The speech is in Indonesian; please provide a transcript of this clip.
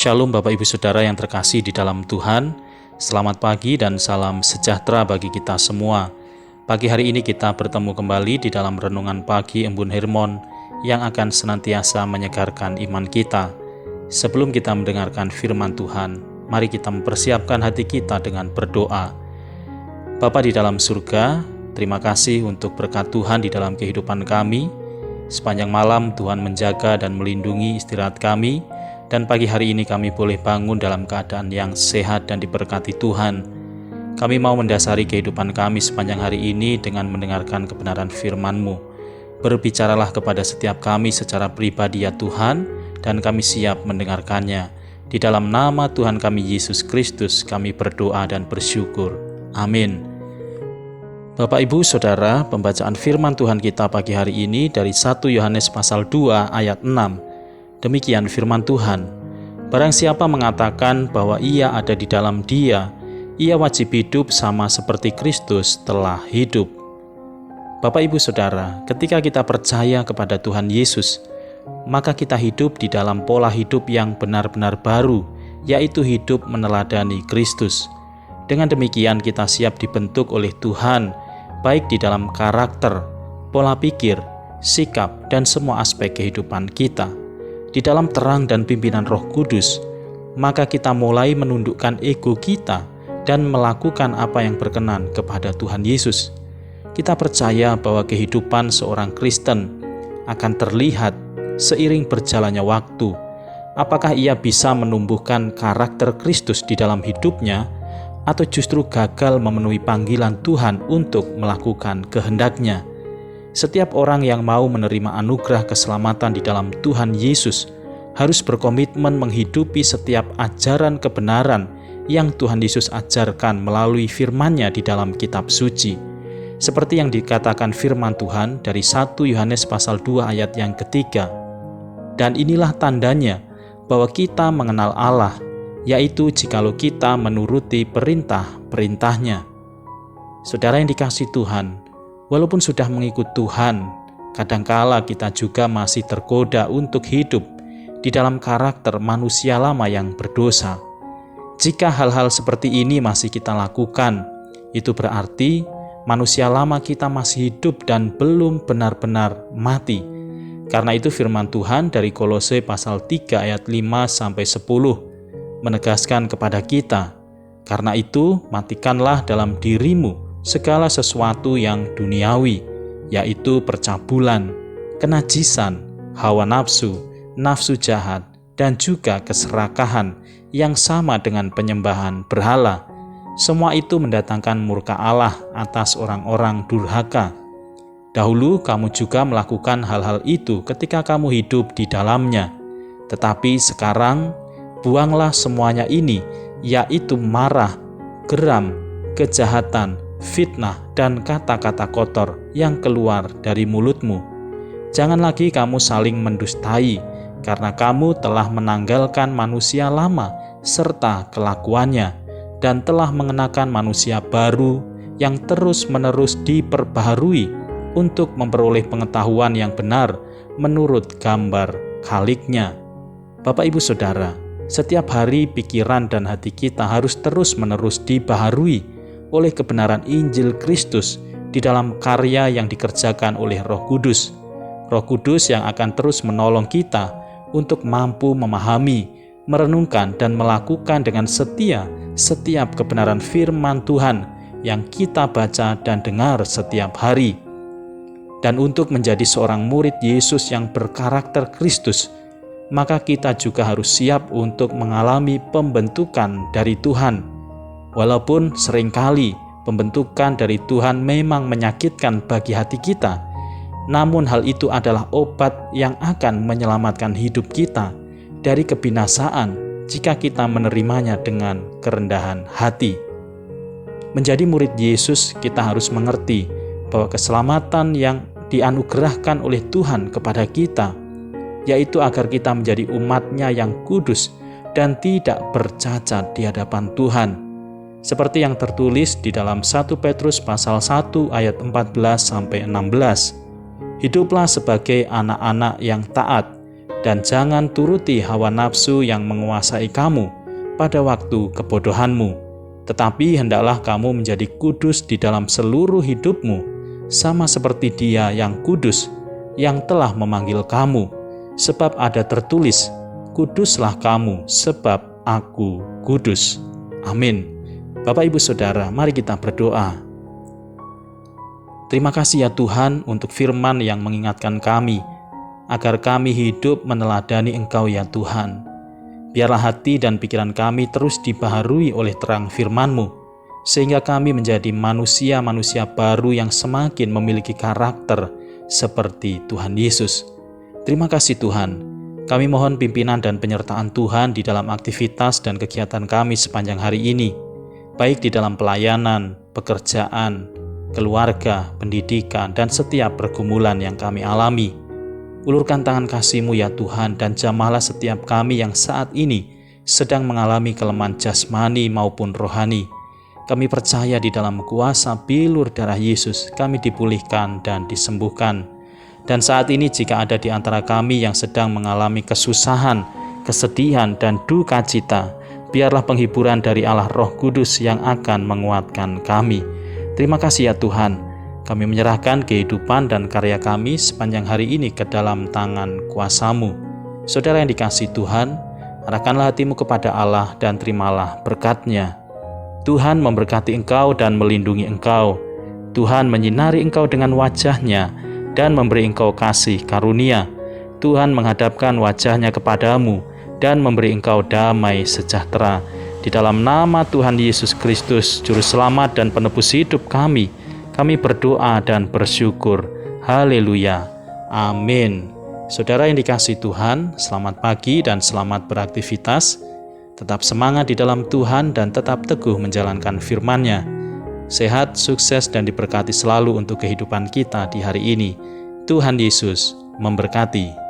Shalom Bapak Ibu Saudara yang terkasih di dalam Tuhan. Selamat pagi dan salam sejahtera bagi kita semua. Pagi hari ini kita bertemu kembali di dalam renungan pagi Embun Hermon yang akan senantiasa menyegarkan iman kita. Sebelum kita mendengarkan firman Tuhan, mari kita mempersiapkan hati kita dengan berdoa. Bapa di dalam surga, terima kasih untuk berkat Tuhan di dalam kehidupan kami. Sepanjang malam Tuhan menjaga dan melindungi istirahat kami, dan pagi hari ini kami boleh bangun dalam keadaan yang sehat dan diberkati Tuhan. Kami mau mendasari kehidupan kami sepanjang hari ini dengan mendengarkan kebenaran firman-Mu. Berbicaralah kepada setiap kami secara pribadi ya Tuhan, dan kami siap mendengarkannya. Di dalam nama Tuhan kami Yesus Kristus kami berdoa dan bersyukur. Amin. Bapak Ibu Saudara, pembacaan firman Tuhan kita pagi hari ini dari 1 Yohanes pasal 2 ayat 6. Demikian firman Tuhan, barang siapa mengatakan bahwa ia ada di dalam Dia, ia wajib hidup sama seperti Kristus telah hidup. Bapak Ibu Saudara, ketika kita percaya kepada Tuhan Yesus, maka kita hidup di dalam pola hidup yang benar-benar baru, yaitu hidup meneladani Kristus. Dengan demikian kita siap dibentuk oleh Tuhan, baik di dalam karakter, pola pikir, sikap, dan semua aspek kehidupan kita. Di dalam terang dan pimpinan Roh Kudus, maka kita mulai menundukkan ego kita dan melakukan apa yang berkenan kepada Tuhan Yesus. Kita percaya bahwa kehidupan seorang Kristen akan terlihat seiring berjalannya waktu. Apakah ia bisa menumbuhkan karakter Kristus di dalam hidupnya, atau justru gagal memenuhi panggilan Tuhan untuk melakukan kehendak-Nya. Setiap orang yang mau menerima anugerah keselamatan di dalam Tuhan Yesus harus berkomitmen menghidupi setiap ajaran kebenaran yang Tuhan Yesus ajarkan melalui firman-Nya di dalam kitab suci. Seperti yang dikatakan firman Tuhan dari 1 Yohanes pasal 2 ayat yang ketiga. Dan inilah tandanya bahwa kita mengenal Allah, yaitu jikalau kita menuruti perintah-perintah-Nya. Saudara yang dikasihi Tuhan, walaupun sudah mengikut Tuhan, kadangkala kita juga masih tergoda untuk hidup di dalam karakter manusia lama yang berdosa. Jika hal-hal seperti ini masih kita lakukan, itu berarti manusia lama kita masih hidup dan belum benar-benar mati. Karena itu firman Tuhan dari Kolose pasal 3 ayat 5-10 menegaskan kepada kita, karena itu matikanlah dalam dirimu segala sesuatu yang duniawi, yaitu percabulan, kenajisan, hawa nafsu, nafsu jahat, dan juga keserakahan yang sama dengan penyembahan berhala. Semua itu mendatangkan murka Allah atas orang-orang durhaka. Dahulu kamu juga melakukan hal-hal itu ketika kamu hidup di dalamnya. Tetapi sekarang buanglah semuanya ini, yaitu marah, geram, kejahatan, fitnah, dan kata-kata kotor yang keluar dari mulutmu. Jangan lagi kamu saling mendustai, karena kamu telah menanggalkan manusia lama serta kelakuannya, dan telah mengenakan manusia baru yang terus-menerus diperbaharui untuk memperoleh pengetahuan yang benar menurut gambar Khalik-Nya. Bapak Ibu Saudara, setiap hari pikiran dan hati kita harus terus-menerus dibaharui oleh kebenaran Injil Kristus di dalam karya yang dikerjakan oleh Roh Kudus. Roh Kudus yang akan terus menolong kita untuk mampu memahami, merenungkan, dan melakukan dengan setia setiap kebenaran firman Tuhan yang kita baca dan dengar setiap hari. Dan untuk menjadi seorang murid Yesus yang berkarakter Kristus, maka kita juga harus siap untuk mengalami pembentukan dari Tuhan. Walaupun seringkali pembentukan dari Tuhan memang menyakitkan bagi hati kita, namun hal itu adalah obat yang akan menyelamatkan hidup kita dari kebinasaan jika kita menerimanya dengan kerendahan hati. Menjadi murid Yesus, kita harus mengerti bahwa keselamatan yang dianugerahkan oleh Tuhan kepada kita, yaitu agar kita menjadi umat-Nya yang kudus dan tidak bercacat di hadapan Tuhan. Seperti yang tertulis di dalam 1 Petrus pasal 1 ayat 14-16. Hiduplah sebagai anak-anak yang taat dan jangan turuti hawa nafsu yang menguasai kamu pada waktu kebodohanmu. Tetapi hendaklah kamu menjadi kudus di dalam seluruh hidupmu, sama seperti Dia yang kudus, yang telah memanggil kamu. Sebab ada tertulis, kuduslah kamu, sebab Aku kudus. Amin. Bapak, Ibu, Saudara, mari kita berdoa. Terima kasih ya Tuhan untuk firman yang mengingatkan kami, agar kami hidup meneladani Engkau ya Tuhan. Biarlah hati dan pikiran kami terus dibaharui oleh terang firman-Mu, sehingga kami menjadi manusia-manusia baru yang semakin memiliki karakter seperti Tuhan Yesus. Terima kasih Tuhan. Kami mohon pimpinan dan penyertaan Tuhan di dalam aktivitas dan kegiatan kami sepanjang hari ini, baik di dalam pelayanan, pekerjaan, keluarga, pendidikan, dan setiap pergumulan yang kami alami. Ulurkan tangan kasih-Mu ya Tuhan, dan jamahlah setiap kami yang saat ini sedang mengalami kelemahan jasmani maupun rohani. Kami percaya di dalam kuasa bilur darah Yesus kami dipulihkan dan disembuhkan. Dan saat ini jika ada di antara kami yang sedang mengalami kesusahan, kesedihan, dan duka cita, biarlah penghiburan dari Allah Roh Kudus yang akan menguatkan kami. Terima kasih ya Tuhan. Kami menyerahkan kehidupan dan karya kami sepanjang hari ini ke dalam tangan kuasa-Mu. Saudara yang dikasihi Tuhan, arahkanlah hatimu kepada Allah dan terimalah berkat-Nya. Tuhan memberkati engkau dan melindungi engkau. Tuhan menyinari engkau dengan wajah-Nya dan memberi engkau kasih karunia. Tuhan menghadapkan wajah-Nya kepadamu dan memberi engkau damai sejahtera. Di dalam nama Tuhan Yesus Kristus, Juru Selamat dan Penebus hidup kami berdoa dan bersyukur. Haleluya. Amin. Saudara yang dikasihi Tuhan, selamat pagi dan selamat beraktivitas. Tetap semangat di dalam Tuhan dan tetap teguh menjalankan firman-Nya. Sehat, sukses, dan diberkati selalu untuk kehidupan kita di hari ini. Tuhan Yesus memberkati.